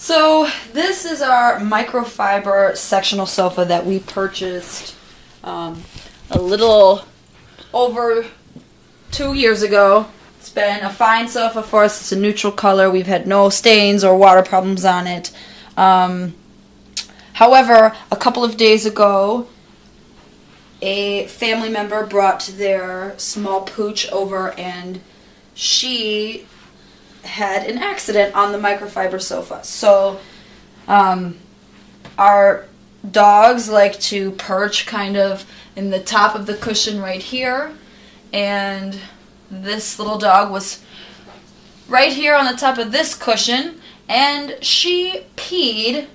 So this is our microfiber sectional sofa that we purchased a little over 2 years ago. It's been a fine sofa for us. It's a neutral color. We've had no stains or water problems on it. However, a couple of days ago, a family member brought their small pooch over and she had an accident on the microfiber sofa. So our dogs like to perch kind of in the top of the cushion right here, and this little dog was right here on the top of this cushion, and she peed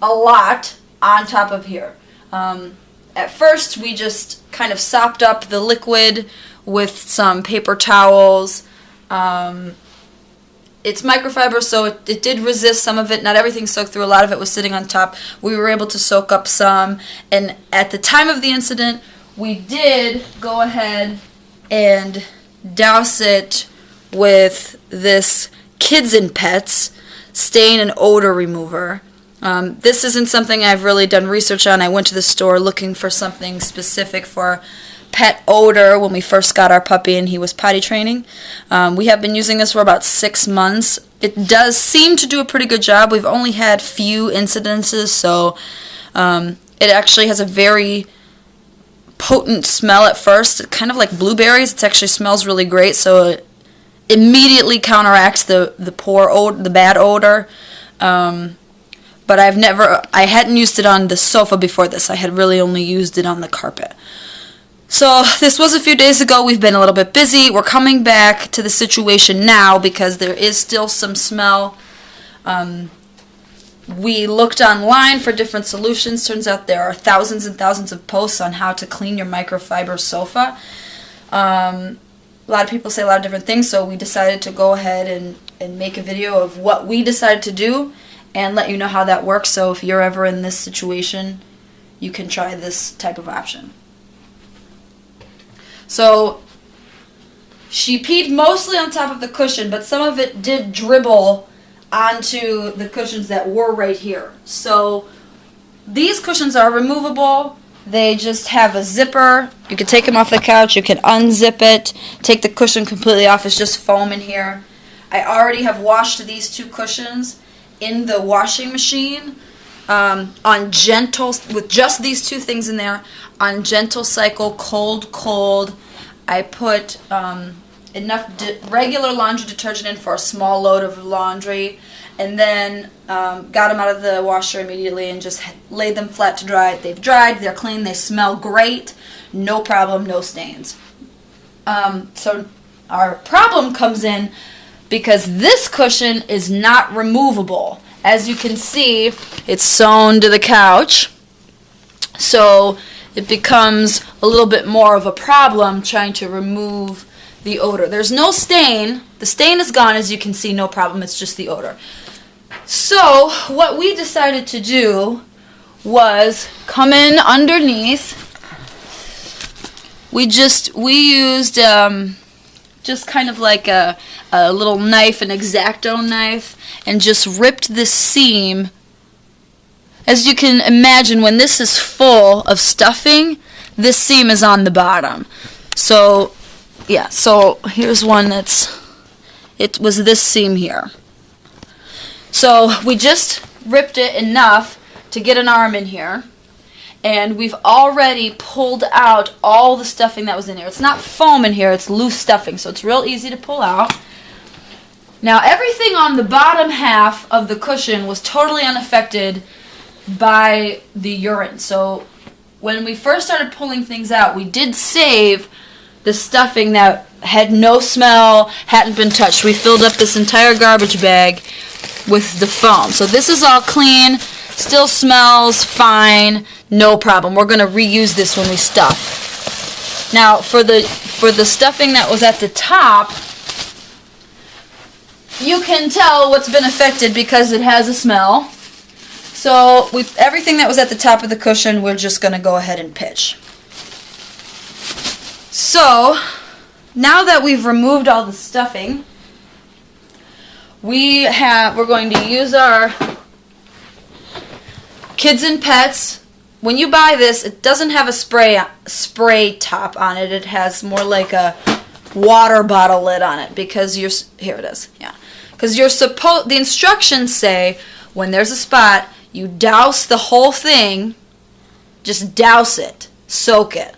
a lot on top of here. At first we just kind of sopped up the liquid with some paper towels. It's microfiber, so it did resist some of it. Not everything soaked through. A lot of it was sitting on top. We were able to soak up some, and at the time of the incident, we did go ahead and douse it with this Kids and Pets stain and odor remover. This isn't something I've really done research on. I went to the store looking for something specific for pet odor when we first got our puppy and he was potty training. We have been using this for about 6 months. It does seem to do a pretty good job. We've only had few incidences, so it actually has a very potent smell at first, kind of like blueberries. It actually smells really great, so it immediately counteracts the bad odor. But I hadn't used it on the sofa before this. I had really only used it on the carpet. So this was a few days ago. We've been a little bit busy. We're coming back to the situation now because there is still some smell. We looked online for different solutions. Turns out there are thousands and thousands of posts on how to clean your microfiber sofa. A lot of people say a lot of different things, so we decided to go ahead and make a video of what we decided to do and let you know how that works. So if you're ever in this situation, you can try this type of option. So she peed mostly on top of the cushion, but some of it did dribble onto the cushions that were right here. So these cushions are removable. They just have a zipper. You can take them off the couch. You can unzip it, take the cushion completely off. It's just foam in here. I already have washed these 2 cushions in the washing machine on gentle, with just these 2 things in there, on gentle cycle, cold. I put enough regular laundry detergent in for a small load of laundry, and then got them out of the washer immediately and just laid them flat to dry. They've dried, they're clean, they smell great, no problem, no stains. So our problem comes in because this cushion is not removable. As you can see, it's sewn to the couch, so it becomes a little bit more of a problem trying to remove the odor. There's no stain. The stain is gone, as you can see, no problem. It's just the odor. So what we decided to do was come in underneath. We used just kind of like a little knife, an X-Acto knife, and just ripped this seam. As you can imagine, when this is full of stuffing, this seam is on the bottom. So, yeah, so here's one it was this seam here. So we just ripped it enough to get an arm in here, and we've already pulled out all the stuffing that was in here. It's not foam in here, it's loose stuffing, so it's real easy to pull out. Now everything on the bottom half of the cushion was totally unaffected by the urine. So when we first started pulling things out, we did save the stuffing that had no smell, hadn't been touched. We filled up this entire garbage bag with the foam. So this is all clean, still smells fine, no problem. We're going to reuse this when we stuff. Now for the stuffing that was at the top, you can tell what's been affected because it has a smell. So with everything that was at the top of the cushion, we're just going to go ahead and pitch. So now that we've removed all the stuffing, we're going to use our Kids and Pets. When you buy this, it doesn't have a spray top on it. It has more like a water bottle lid on it because here it is. Yeah. Because the instructions say when there's a spot, you douse the whole thing. Just douse it. Soak it.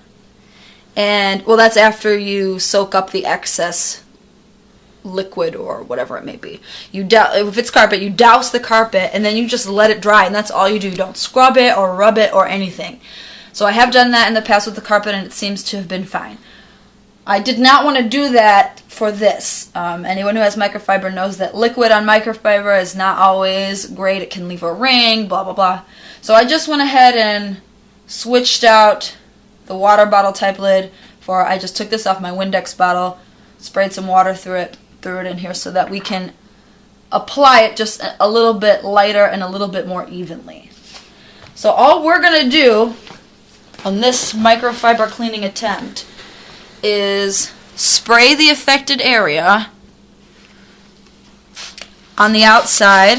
And, well, that's after you soak up the excess liquid or whatever it may be. If it's carpet, you douse the carpet and then you just let it dry, and that's all you do. You don't scrub it or rub it or anything. So I have done that in the past with the carpet, and it seems to have been fine. I did not want to do that for this. Anyone who has microfiber knows that liquid on microfiber is not always great. It can leave a ring, blah, blah, blah. So I just went ahead and switched out the water bottle type lid I just took this off my Windex bottle, sprayed some water through it in here so that we can apply it just a little bit lighter and a little bit more evenly. So all we're going to do on this microfiber cleaning attempt is spray the affected area on the outside.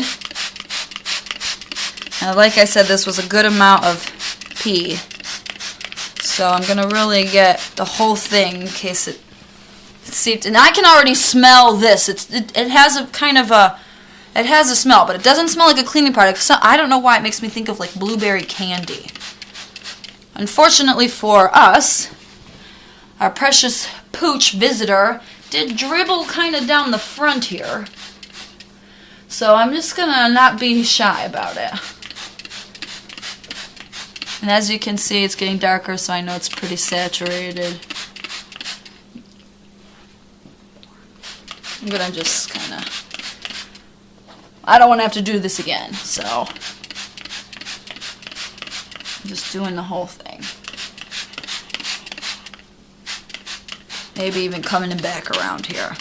And like I said, this was a good amount of pee. So I'm going to really get the whole thing in case it seeped. And I can already smell this. It has a kind of it has a smell, but it doesn't smell like a cleaning product. So I don't know why it makes me think of like blueberry candy. Unfortunately for us, our precious pooch visitor did dribble kind of down the front here. So I'm just going to not be shy about it. And as you can see, it's getting darker, so I know it's pretty saturated. I'm going to just kind of... I don't want to have to do this again, so... I'm just doing the whole thing. Maybe even coming back around here.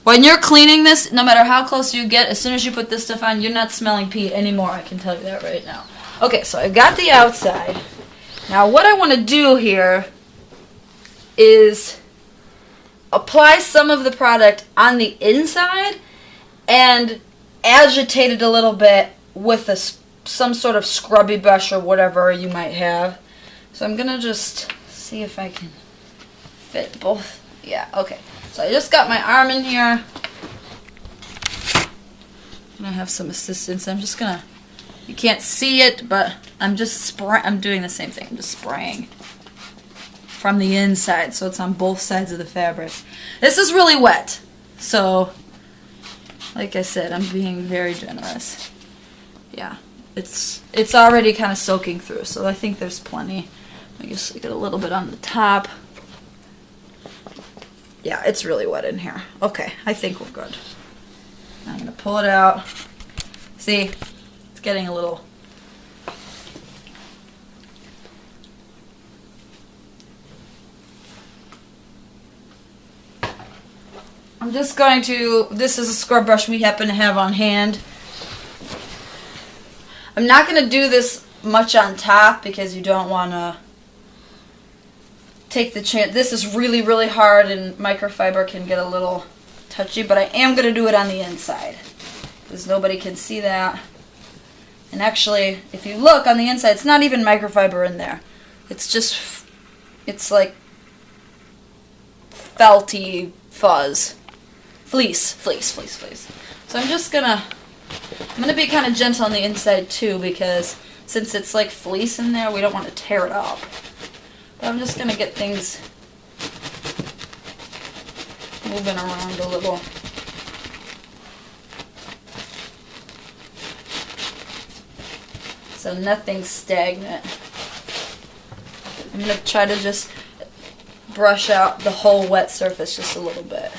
When you're cleaning this, no matter how close you get, as soon as you put this stuff on, you're not smelling pee anymore. I can tell you that right now. Okay, so I've got the outside. Now what I want to do here is apply some of the product on the inside and agitate it a little bit with some sort of scrubby brush or whatever you might have. So I'm going to just see if I can fit both. Yeah, okay. So I just got my arm in here. And I have some assistance. I'm just going to, you can't see it, but I'm doing the same thing. I'm just spraying from the inside, so it's on both sides of the fabric. This is really wet, so like I said, I'm being very generous. Yeah, it's already kind of soaking through, so I think there's plenty. I guess I get a little bit on the top. Yeah, it's really wet in here. Okay, I think we're good. I'm going to pull it out. See, it's getting a little... I'm just going to... This is a scrub brush we happen to have on hand. I'm not going to do this much on top because you don't want to take the chance. This is really, really hard and microfiber can get a little touchy, but I am going to do it on the inside because nobody can see that. And actually, if you look on the inside, it's not even microfiber in there. It's just, it's like felty fuzz. Fleece. So I'm just going to be kind of gentle on the inside too because since it's like fleece in there, we don't want to tear it up. But I'm just going to get things moving around a little. So nothing's stagnant. I'm going to try to just brush out the whole wet surface just a little bit.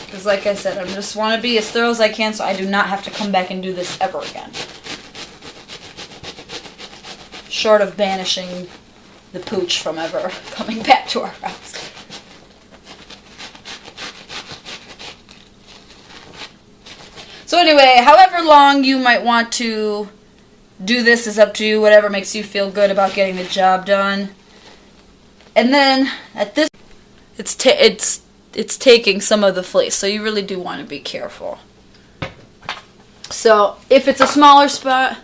Because like I said, I just want to be as thorough as I can so I do not have to come back and do this ever again. Short of banishing the pooch from ever coming back to our house. So anyway, however long you might want to do this is up to you. Whatever makes you feel good about getting the job done. And then at this, it's taking some of the fleece, so you really do want to be careful. So if it's a smaller spot,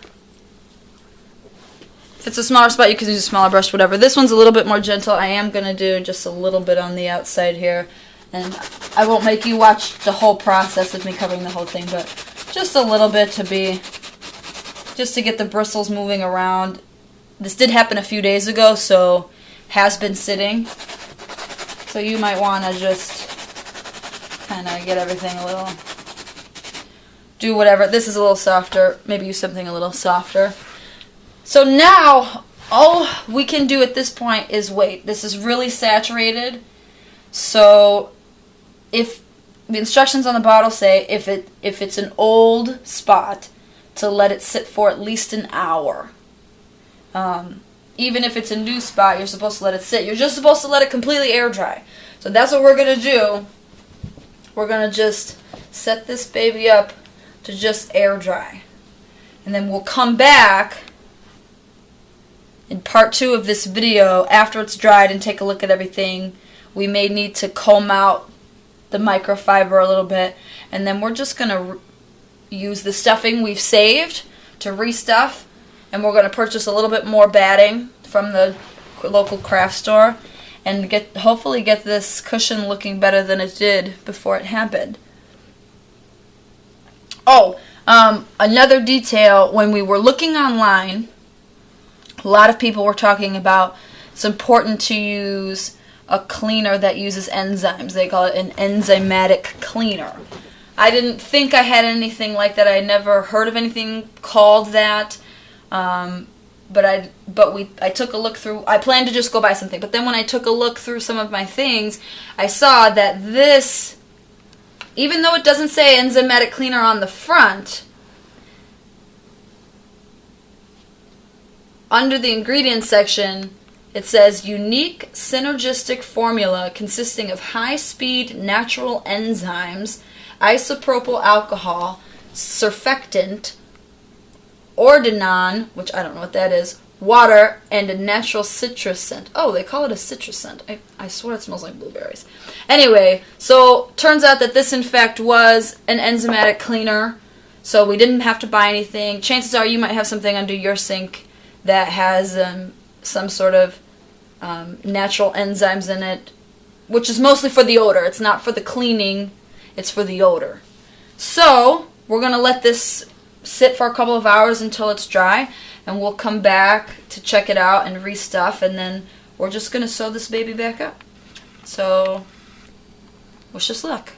you can use a smaller brush, whatever. This one's a little bit more gentle. I am going to do just a little bit on the outside here. And I won't make you watch the whole process with me covering the whole thing, but just a little bit just to get the bristles moving around. This did happen a few days ago, so has been sitting. So you might want to just kind of get everything a little, do whatever. This is a little softer. Maybe use something a little softer. So now, all we can do at this point is wait. This is really saturated. So if the instructions on the bottle say if it's an old spot, to let it sit for at least an hour. Even if it's a new spot, you're supposed to let it sit. You're just supposed to let it completely air dry. So that's what we're going to do. We're going to just set this baby up to just air dry. And then we'll come back in part 2 of this video after it's dried and take a look at everything. We may need to comb out the microfiber a little bit. And then we're just going to use the stuffing we've saved to restuff, and we're going to purchase a little bit more batting from the local craft store and hopefully get this cushion looking better than it did before it happened. Oh, another detail, when we were looking online, a lot of people were talking about it's important to use a cleaner that uses enzymes. They call it an enzymatic cleaner. I didn't think I had anything like that. I had never heard of anything called that. But I took a look through. I planned to just go buy something. But then when I took a look through some of my things, I saw that this, even though it doesn't say enzymatic cleaner on the front, under the ingredients section, it says unique synergistic formula consisting of high-speed natural enzymes, isopropyl alcohol, surfactant, ordinon, which I don't know what that is, water, and a natural citrus scent. Oh, they call it a citrus scent. I swear it smells like blueberries. Anyway, so turns out that this in fact was an enzymatic cleaner, so we didn't have to buy anything. Chances are you might have something under your sink that has some sort of natural enzymes in it, which is mostly for the odor. It's not for the cleaning. It's for the odor. So we're going to let this sit for a couple of hours until it's dry, and we'll come back to check it out and restuff, and then we're just going to sew this baby back up. So wish us luck.